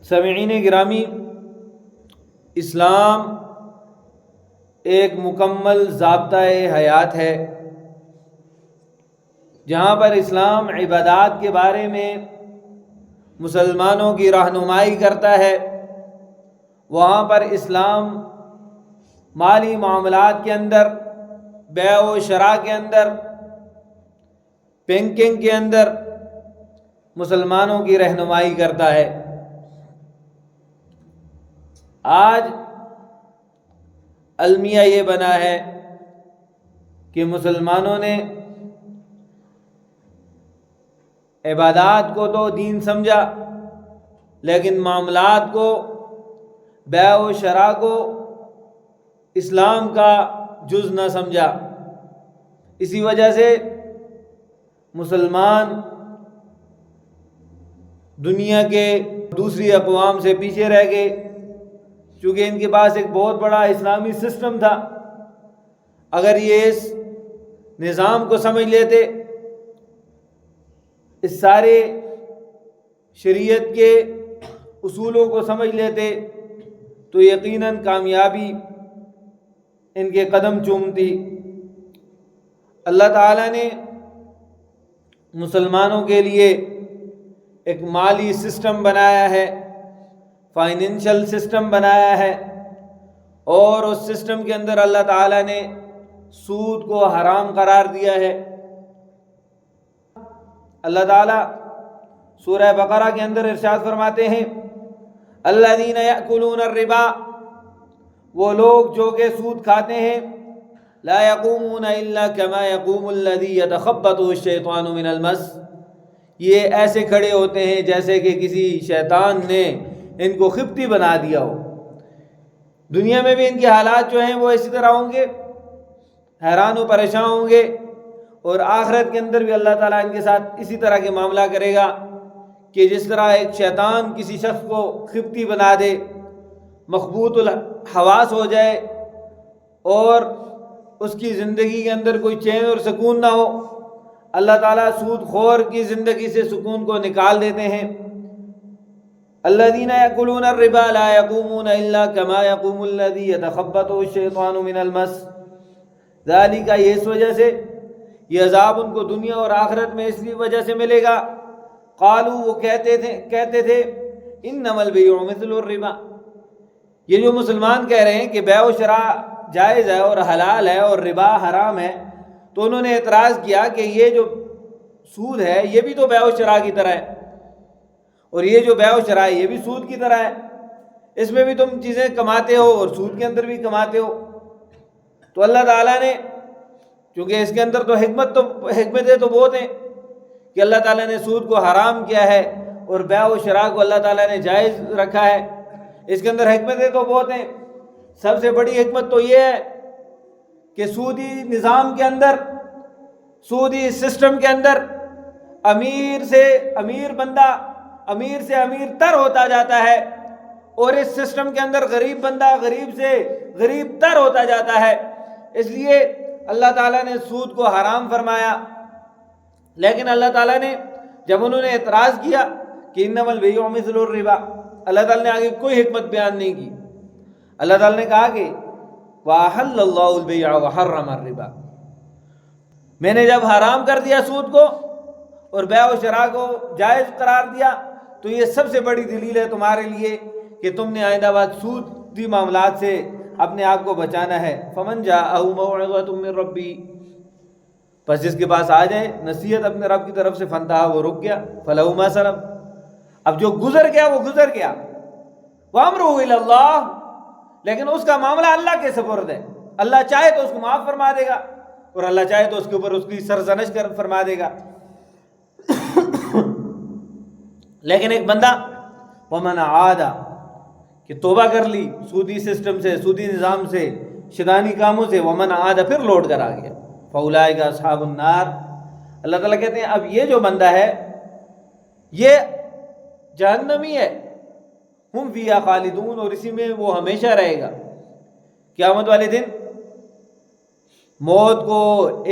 سامعین گرامی، اسلام ایک مکمل ضابطۂ حیات ہے جہاں پر اسلام عبادات کے بارے میں مسلمانوں کی رہنمائی کرتا ہے، وہاں پر اسلام مالی معاملات کے اندر، بیع و شراء کے اندر، بینکنگ کے اندر مسلمانوں کی رہنمائی کرتا ہے۔ آج المیہ یہ بنا ہے کہ مسلمانوں نے عبادات کو تو دین سمجھا، لیکن معاملات کو، بیع و شراء کو اسلام کا جز نہ سمجھا۔ اسی وجہ سے مسلمان دنیا کے دوسری اقوام سے پیچھے رہ گئے، چونکہ ان کے پاس ایک بہت بڑا اسلامی سسٹم تھا۔ اگر یہ اس نظام کو سمجھ لیتے، اس سارے شریعت کے اصولوں کو سمجھ لیتے، تو یقیناً کامیابی ان کے قدم چومتی۔ اللہ تعالیٰ نے مسلمانوں کے لیے ایک مالی سسٹم بنایا ہے، فائنینشل سسٹم بنایا ہے، اور اس سسٹم کے اندر اللہ تعالیٰ نے سود کو حرام قرار دیا ہے۔ اللہ تعالیٰ سورہ بقرہ کے اندر ارشاد فرماتے ہیں، الذین یأکلون الربا، وہ لوگ جو کہ سود کھاتے ہیں، لا یقومون الا کما یقوم الذی یتخبطہ الشیطان من المس، یہ ایسے کھڑے ہوتے ہیں جیسے کہ کسی شیطان نے ان کو خبطی بنا دیا ہو۔ دنیا میں بھی ان کے حالات جو ہیں وہ اسی طرح ہوں گے، حیران و پریشان ہوں گے، اور آخرت کے اندر بھی اللہ تعالیٰ ان کے ساتھ اسی طرح کے معاملہ کرے گا کہ جس طرح ایک شیطان کسی شخص کو خبطی بنا دے، مخبوط الحواس ہو جائے، اور اس کی زندگی کے اندر کوئی چین اور سکون نہ ہو، اللہ تعالیٰ سود خور کی زندگی سے سکون کو نکال دیتے ہیں۔ الذین یأکلون الربا لا یقومون الا کما یقوم الذی یتخبطہ الشیطان من المس، ذالک، یہ اس وجہ سے یہ عذاب ان کو دنیا اور آخرت میں اس لیے وجہ سے ملے گا، قالوا، وہ کہتے تھے انما البیع مثل الربا، یہ جو مسلمان کہہ رہے ہیں کہ بیع و شراء جائز ہے اور حلال ہے اور ربا حرام ہے، تو انہوں نے اعتراض کیا کہ یہ جو سود ہے یہ بھی تو بیع و شراء کی طرح ہے، اور یہ جو بیع و شراء ہے یہ بھی سود کی طرح ہے، اس میں بھی تم چیزیں کماتے ہو اور سود کے اندر بھی کماتے ہو۔ تو اللہ تعالیٰ نے، چونکہ اس کے اندر تو حکمتیں تو بہت ہیں کہ اللہ تعالیٰ نے سود کو حرام کیا ہے اور بیع و شراء کو اللہ تعالیٰ نے جائز رکھا ہے، اس کے اندر حکمتیں تو بہت ہیں۔ سب سے بڑی حکمت تو یہ ہے کہ سودی نظام کے اندر، سودی سسٹم کے اندر امیر سے امیر بندہ امیر سے امیر تر ہوتا جاتا ہے، اور اس سسٹم کے اندر غریب بندہ غریب سے غریب تر ہوتا جاتا ہے۔ اس لیے اللہ تعالیٰ نے سود کو حرام فرمایا، لیکن اللہ تعالیٰ نے جب انہوں نے اعتراض کیا کہ انما البیع مثل الربا، اللہ تعالیٰ نے آگے کوئی حکمت بیان نہیں کی۔ اللہ تعالیٰ نے کہا کہ وَأَحَلَّ اللَّهُ الْبَيْعَ وَحَرَّمَ الرِّبَا، میں نے جب حرام کر دیا سود کو اور بیع و شراء کو جائز قرار دیا، تو یہ سب سے بڑی دلیل ہے تمہارے لیے کہ تم نے آئندہ بعد سودی معاملات سے اپنے آپ کو بچانا ہے۔ فَمَنْ جَاءَهُ مَوْعِظَةٌ مِّن رَبِّهِ، پس جس کے پاس آ جائے نصیحت اپنے رب کی طرف سے، فَانْتَهَا، وہ رک گیا، فَلَهُ مَا سَلَفَ، اب جو گزر گیا وہ گزر گیا، وَأَمْرُهُ إِلَى اللَّهِ، لیکن اس کا معاملہ اللہ کے سپرد ہے، اللہ چاہے تو اس کو معاف فرما دے گا، اور اللہ چاہے تو اس کے اوپر اس کی سرزنش فرما دے گا۔ لیکن ایک بندہ وَمَنْ عَادَ، کہ توبہ کر لی سودی سسٹم سے، سودی نظام سے، شیطانی کاموں سے، وَمَنْ عَادَ، پھر لوٹ کر آ گیا، فَأُولَٰئِکَ أَصْحَابُ النَّارِ، اللہ تعالیٰ کہتے ہیں اب یہ جو بندہ ہے یہ جہنمی ہے، ہم فیہا خالدون، اور اسی میں وہ ہمیشہ رہے گا۔ قیامت والے دن موت کو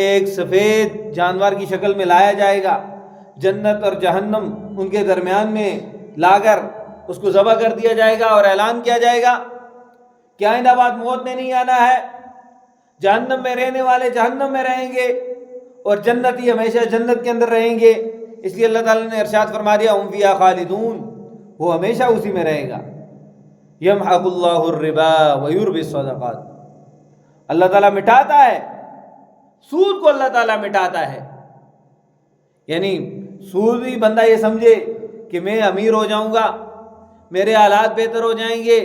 ایک سفید جانور کی شکل میں لایا جائے گا، جنت اور جہنم ان کے درمیان میں لا کر اس کو ذبح کر دیا جائے گا اور اعلان کیا جائے گا کہ آئندہ بعد موت نے نہیں آنا ہے، جہنم میں رہنے والے جہنم میں رہیں گے اور جنتی ہمیشہ جنت کے اندر رہیں گے۔ اس لیے اللہ تعالیٰ نے ارشاد فرما دیا ہم فیہا خالدون، وہ ہمیشہ اسی میں رہے گا۔ یمحق اللہ الربا ویربی الصدقات، اللہ تعالیٰ مٹاتا ہے سود کو، اللہ تعالیٰ مٹاتا ہے۔ یعنی سودی بندہ یہ سمجھے کہ میں امیر ہو جاؤں گا، میرے حالات بہتر ہو جائیں گے،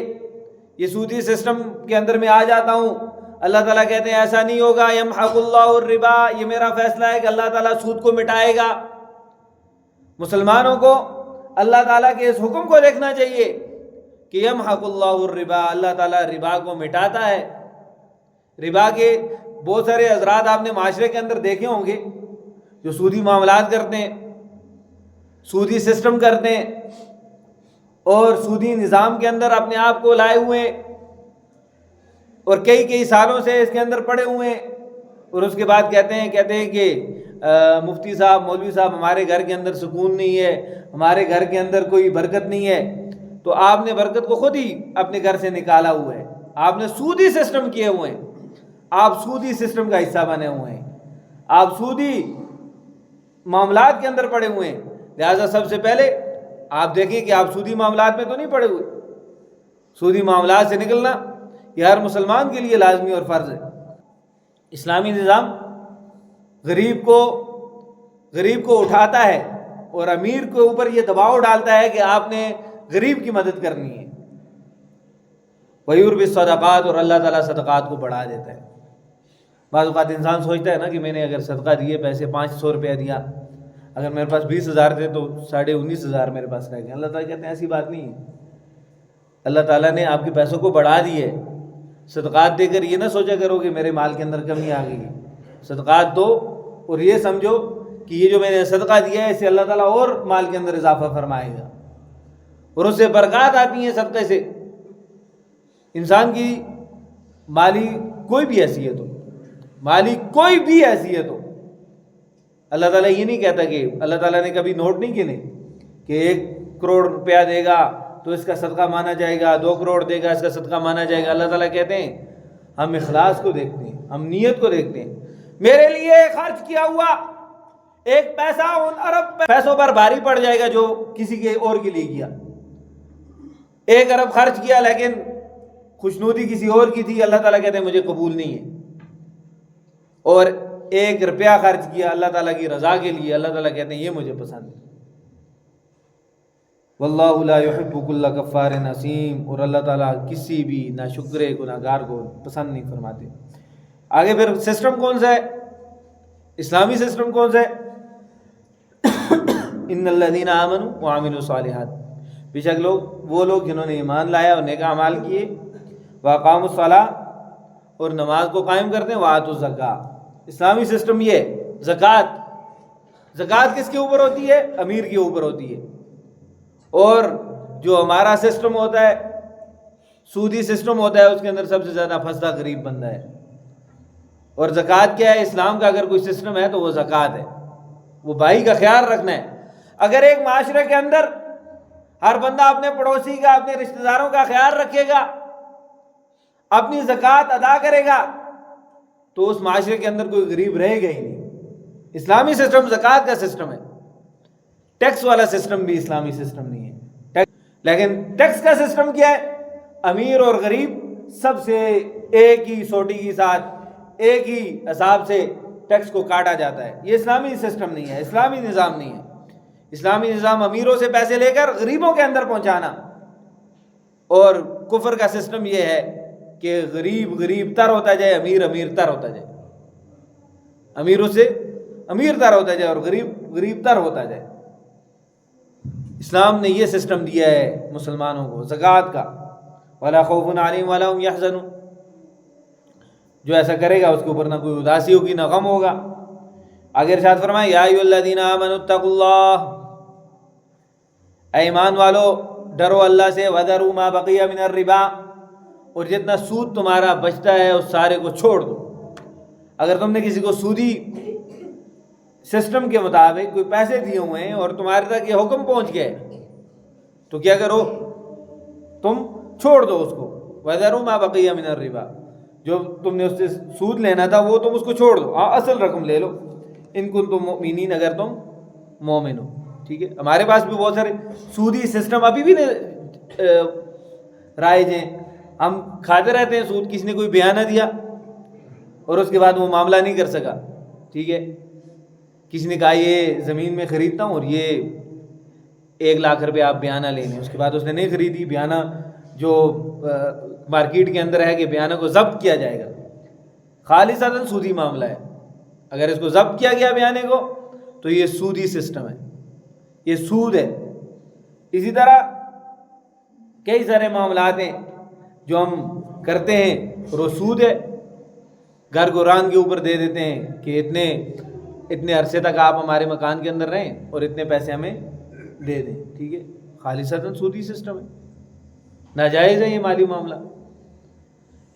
یہ سودی سسٹم کے اندر میں آ جاتا ہوں، اللہ تعالیٰ کہتے ہیں ایسا نہیں ہوگا۔ یمحق اللہ الربا، یہ میرا فیصلہ ہے کہ اللہ تعالیٰ سود کو مٹائے گا۔ مسلمانوں کو اللہ تعالیٰ کے اس حکم کو دیکھنا چاہیے کہ یمحق اللہ الربا، اللہ تعالیٰ ربا کو مٹاتا ہے۔ ربا کے بہت سارے حضرات آپ نے معاشرے کے اندر دیکھے ہوں گے جو سودی معاملات کرتے ہیں، سودی سسٹم کرتے ہیں اور سودی نظام کے اندر اپنے آپ کو لائے ہوئے ہیں اور کئی سالوں سے اس کے اندر پڑے ہوئے ہیں، اور اس کے بعد کہتے ہیں کہ مفتی صاحب، مولوی صاحب، ہمارے گھر کے اندر سکون نہیں ہے، ہمارے گھر کے اندر کوئی برکت نہیں ہے۔ تو آپ نے برکت کو خود ہی اپنے گھر سے نکالا ہوا ہے، آپ نے سودی سسٹم کیے ہوئے ہیں، آپ سودی سسٹم کا حصہ بنے ہوئے ہیں، آپ سودی معاملات کے اندر پڑے ہوئے ہیں۔ لہٰذا سب سے پہلے آپ دیکھیں کہ آپ سودی معاملات میں تو نہیں پڑے ہوئے۔ سودی معاملات سے نکلنا یہ ہر مسلمان کے لیے لازمی اور فرض ہے۔ اسلامی نظام غریب کو اٹھاتا ہے اور امیر کے اوپر یہ دباؤ ڈالتا ہے کہ آپ نے غریب کی مدد کرنی ہے۔ وَيُرْبِي الصَّدَقَاتِ، اور اللہ تعالیٰ صدقات کو بڑھا دیتا ہے۔ بعض اوقات انسان سوچتا ہے نا کہ میں نے اگر صدقہ دیے، پیسے 500 روپیہ دیا، اگر میرے پاس 20,000 تھے تو 19,500 میرے پاس رہ گئے۔ اللہ تعالیٰ کہتے ہیں ایسی بات نہیں ہے، اللہ تعالیٰ نے آپ کے پیسوں کو بڑھا دیے۔ صدقات دے کر یہ نہ سوچا کرو کہ میرے مال کے اندر کمی آ گئی۔ صدقات دو اور یہ سمجھو کہ یہ جو میں نے صدقہ دیا ہے اس سے اللہ تعالیٰ اور مال کے اندر اضافہ فرمائے گا، اور اس سے برکات آتی ہیں صدقے سے۔ انسان کی مالی کوئی بھی حیثیت ہو، اللہ تعالیٰ یہ نہیں کہتا کہ اللہ تعالیٰ نے کبھی نوٹ نہیں گنے کہ 1 کروڑ روپیہ دے گا تو اس کا صدقہ مانا جائے گا، 2 کروڑ دے گا اس کا صدقہ مانا جائے گا۔ اللہ تعالیٰ کہتے ہیں ہم اخلاص کو دیکھتے ہیں، ہم نیت کو دیکھتے ہیں۔ میرے لیے خرچ کیا ہوا 1 پیسہ ان ارب پیسوں پر بھاری پڑ جائے گا جو کسی کے اور کے لیے کیا۔ 1 ارب خرچ کیا لیکن خوشنودی کسی اور کی تھی، اللہ تعالیٰ کہتے ہیں مجھے قبول نہیں ہے۔ اور 1 روپیہ خرچ کیا اللہ تعالیٰ کی رضا کے لیے، اللہ تعالیٰ کہتے ہیں یہ مجھے پسند ہے۔ واللہ لا يحب كل کفار اثیم، اور اللہ تعالیٰ کسی بھی ناشکر گناہگار کو پسند نہیں فرماتے۔ آگے پھر سسٹم کون سا ہے؟ اسلامی سسٹم کون سا ہے؟ ان الذین آمنوا وعملوا الصالحات، بے شک وہ لوگ جنہوں نے ایمان لایا اور نیک اعمال کیے، واقاموا الصلاۃ، اور نماز کو قائم کرتے ہیں، وآتوا الزکاۃ۔ اسلامی سسٹم یہ ہے۔ زکوٰۃ کس کے اوپر ہوتی ہے؟ امیر کے اوپر ہوتی ہے۔ اور جو ہمارا سسٹم ہوتا ہے، سودی سسٹم ہوتا ہے، اس کے اندر سب سے زیادہ پھنستا غریب بندہ ہے۔ اور زکوٰۃ کیا ہے؟ اسلام کا اگر کوئی سسٹم ہے تو وہ زکوٰۃ ہے، وہ بھائی کا خیال رکھنا ہے۔ اگر ایک معاشرے کے اندر ہر بندہ اپنے پڑوسی کا، اپنے رشتہ داروں کا خیال رکھے گا، اپنی زکوٰۃ ادا کرے گا، تو اس معاشرے کے اندر کوئی غریب رہے گا ہی نہیں۔ اسلامی سسٹم زکوٰۃ کا سسٹم ہے۔ ٹیکس والا سسٹم بھی اسلامی سسٹم نہیں ہے۔ لیکن ٹیکس کا سسٹم کیا ہے؟ امیر اور غریب سب سے ایک ہی سوٹی کے ساتھ، ایک ہی حساب سے ٹیکس کو کاٹا جاتا ہے۔ یہ اسلامی سسٹم نہیں ہے، اسلامی نظام نہیں ہے۔ اسلامی نظام امیروں سے پیسے لے کر غریبوں کے اندر پہنچانا، اور کفر کا سسٹم یہ ہے کہ غریب تر ہوتا جائے، امیر تر ہوتا جائے، امیروں سے امیر تر ہوتا جائے اور غریب تر ہوتا جائے۔ اسلام نے یہ سسٹم دیا ہے مسلمانوں کو زکوٰۃ کا۔ وَلَا خَوْفٌ عَلَيْهِمْ وَلَا هُمْ يَحْزَنُونَ، جو ایسا کرے گا اس کے اوپر نہ کوئی اداسی ہوگی نہ غم ہوگا۔ آگے ارشاد فرمائے یا ایھا الذین آمنوا اتقوا اللہ، اے ایمان والو ڈرو اللہ سے، وذروا ما بقی من الربا، اور جتنا سود تمہارا بچتا ہے اس سارے کو چھوڑ دو۔ اگر تم نے کسی کو سودی سسٹم کے مطابق کوئی پیسے دیے ہوئے ہیں اور تمہارے تک یہ حکم پہنچ گئے تو کیا کرو, تم چھوڑ دو اس کو. وَذَرُوا مَا بَقِيَ مِنَ الرِّبَا, جو تم نے اس سے سود لینا تھا وہ تم اس کو چھوڑ دو, ہاں اصل رقم لے لو. ان کنتم مؤمنین, اگر تم مومن ہو. ٹھیک ہے, ہمارے پاس بھی بہت سارے سودی سسٹم ابھی بھی رائج ہیں. ہم کھاتے رہتے ہیں سود. کسی نے کوئی بیانہ دیا اور اس کے بعد وہ معاملہ نہیں کر سکا. ٹھیک ہے, کسی نے کہا یہ زمین میں خریدتا ہوں اور یہ 1 لاکھ روپے آپ بیانہ لے لیں, اس کے بعد اس نے نہیں خریدی. بیانہ جو مارکیٹ کے اندر ہے کہ بیانہ کو ضبط کیا جائے گا, خالصتاً سودی معاملہ ہے. اگر اس کو ضبط کیا گیا بیانے کو تو یہ سودی سسٹم ہے, یہ سود ہے. اسی طرح کئی سارے معاملات ہیں جو ہم کرتے ہیں اور وہ سود ہے. گھر کو ران کے اوپر دے دیتے ہیں کہ اتنے عرصے تک آپ ہمارے مکان کے اندر رہیں اور اتنے پیسے ہمیں دے دیں. ٹھیک ہے, خالصتاً سودی سسٹم ہے, ناجائز ہے یہ مالی معاملہ.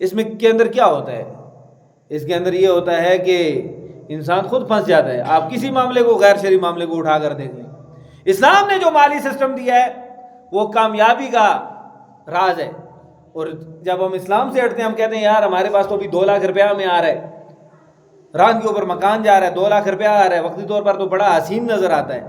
اس میں کے اندر کیا ہوتا ہے؟ اس کے اندر یہ ہوتا ہے کہ انسان خود پھنس جاتا ہے. آپ کسی معاملے کو, غیر شرعی معاملے کو اٹھا کر دیکھ لیں. اسلام نے جو مالی سسٹم دیا ہے وہ کامیابی کا راز ہے. اور جب ہم اسلام سے ہٹتے ہیں, ہم کہتے ہیں یار ہمارے پاس تو ابھی 2 لاکھ روپیہ ہمیں آ رہا ہے, ران کے اوپر مکان جا رہا ہے, 2 لاکھ روپیہ آ رہا ہے. وقتی طور پر تو بڑا حسین نظر آتا ہے,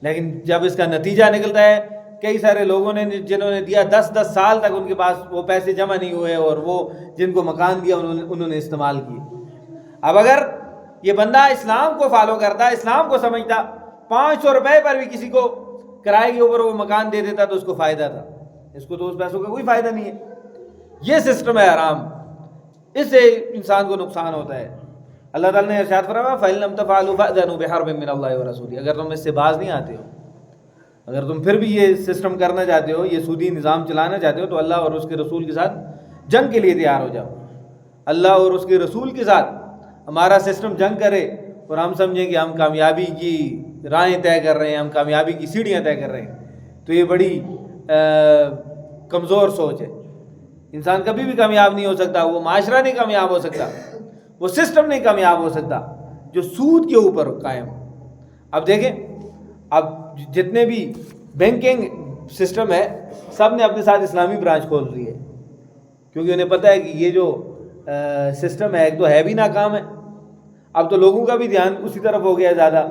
لیکن جب اس کا نتیجہ نکلتا ہے, کئی سارے لوگوں نے جنہوں نے دیا 10 سال تک ان کے پاس وہ پیسے جمع نہیں ہوئے, اور وہ جن کو مکان دیا انہوں نے استعمال کیے. اب اگر یہ بندہ اسلام کو فالو کرتا, اسلام کو سمجھتا, 500 روپے پر بھی کسی کو کرائے کے اوپر وہ مکان دے دیتا تو اس کو فائدہ تھا. اس کو تو اس پیسوں کا کوئی فائدہ نہیں ہے. یہ سسٹم ہے حرام, اس سے انسان کو نقصان ہوتا ہے. اللہ تعالیٰ نے ارشاد فرمایا فَإِن لَمْ تَفْعَلُوا فَأْذَنُوا بِحَرْبٍ مِّنَ اللَّهِ وَرَسُولِهِ. اگر تم اس سے باز نہیں آتے ہو, اگر تم پھر بھی یہ سسٹم کرنا چاہتے ہو, یہ سودی نظام چلانا چاہتے ہو, تو اللہ اور اس کے رسول کے ساتھ جنگ کے لیے تیار ہو جاؤ. اللہ اور اس کے رسول کے ساتھ ہمارا سسٹم جنگ کرے اور ہم سمجھیں کہ ہم کامیابی کی راہیں طے کر رہے ہیں, ہم کامیابی کی سیڑھیاں طے کر رہے ہیں, تو یہ بڑی کمزور سوچ ہے. انسان کبھی بھی کامیاب نہیں ہو سکتا, وہ معاشرہ نہیں کامیاب ہو سکتا, وہ سسٹم نہیں کامیاب ہو سکتا جو سود کے اوپر قائم. اب دیکھیں, اب جتنے بھی بینکنگ سسٹم ہے سب نے اپنے ساتھ اسلامی برانچ کھول دی ہے, کیونکہ انہیں پتہ ہے کہ یہ جو سسٹم ہے ایک تو ہے بھی ناکام ہے. اب تو لوگوں کا بھی دھیان اسی طرف ہو گیا ہے, زیادہ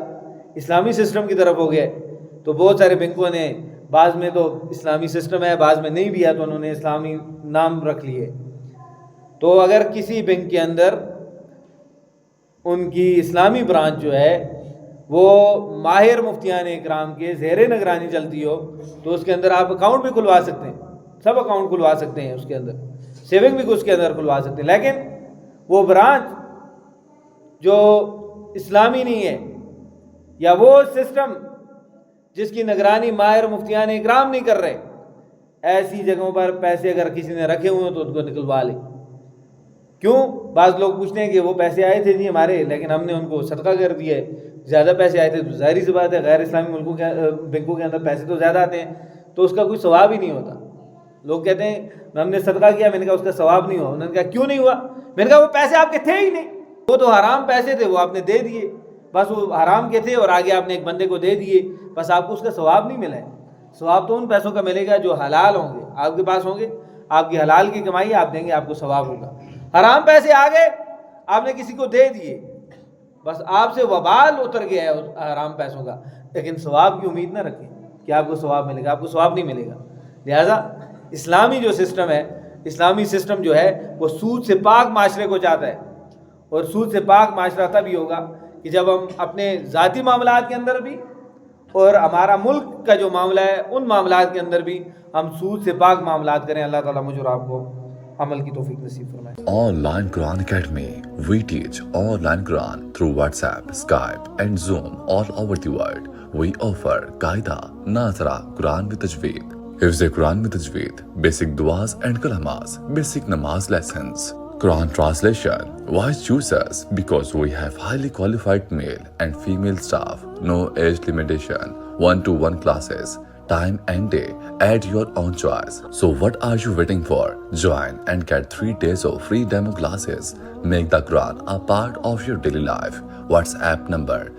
اسلامی سسٹم کی طرف ہو گیا ہے. تو بہت سارے بینکوں نے, بعض میں تو اسلامی سسٹم ہے, بعض میں نہیں بھی ہے, تو انہوں نے اسلامی نام رکھ لیے. تو اگر کسی بینک کے اندر ان کی اسلامی برانچ جو ہے وہ ماہر مفتیان اکرام کے زیر نگرانی چلتی ہو, تو اس کے اندر آپ اکاؤنٹ بھی کھلوا سکتے ہیں, سب اکاؤنٹ کھلوا سکتے ہیں اس کے اندر, سیونگ بھی اس کے اندر کھلوا سکتے ہیں. لیکن وہ برانچ جو اسلامی نہیں ہے, یا وہ سسٹم جس کی نگرانی ماہر مفتیان اکرام نہیں کر رہے, ایسی جگہوں پر پیسے اگر کسی نے رکھے ہوئے ہیں تو ان کو نکلوا لے. کیوں؟ بعض لوگ پوچھتے ہیں کہ وہ پیسے آئے تھے جی ہمارے, لیکن ہم نے ان کو صدقہ کر دیا ہے. زیادہ پیسے آئے تھے تو ظاہری سی بات ہے, غیر اسلامی ملکوں کے بینکوں کے اندر پیسے تو زیادہ آتے ہیں, تو اس کا کوئی ثواب ہی نہیں ہوتا. لوگ کہتے ہیں ہم نے صدقہ کیا, میں نے کہا اس کا ثواب نہیں ہوا. انہوں نے کہا کیوں نہیں ہوا؟ میں نے کہا وہ پیسے آپ کے تھے ہی نہیں, وہ تو حرام پیسے تھے, وہ آپ نے دے دیے, بس وہ حرام کے تھے اور آگے آپ نے ایک بندے کو دے دیے, بس آپ کو اس کا ثواب نہیں ملا ہے. ثواب تو ان پیسوں کا ملے گا جو حلال ہوں گے, آپ کے پاس ہوں گے, آپ کی حلال کی کمائی آپ دیں گے, آپ کو ثواب ہوگا. حرام پیسے آ گئے, آپ نے کسی کو دے دیے, بس آپ سے وبال اتر گیا ہے حرام پیسوں کا, لیکن ثواب کی امید نہ رکھیں کہ آپ کو ثواب ملے گا, آپ کو ثواب نہیں ملے گا. لہٰذا اسلامی جو سسٹم ہے, اسلامی سسٹم جو ہے وہ سود سے پاک معاشرے کو چاہتا ہے. اور سود سے پاک معاشرہ تبھی ہوگا کہ جب ہم اپنے ذاتی معاملات کے اندر بھی اور ہمارا ملک کا جو معاملہ ہے ان معاملات کے اندر بھی ہم سود سے پاک معاملات کریں. اللہ تعالیٰ مجھ اور آپ کو عمل کی توفیق نصیب فرمائے. Online Quran Academy. We teach online Quran through WhatsApp, Skype and Zoom all over the world. We offer Qaida, Nazra, Quran with Tajweed, Hifz Quran with Tajweed, basic duas and kalamas, basic namaz lessons, Quran translation. Why choose us? Because we have highly qualified male and female staff. No age limitation. 1-to-1 classes. Time and day at your own choice. So what are you waiting for? Join and get 3 days of free demo classes. Make the Quran a part of your daily life. WhatsApp number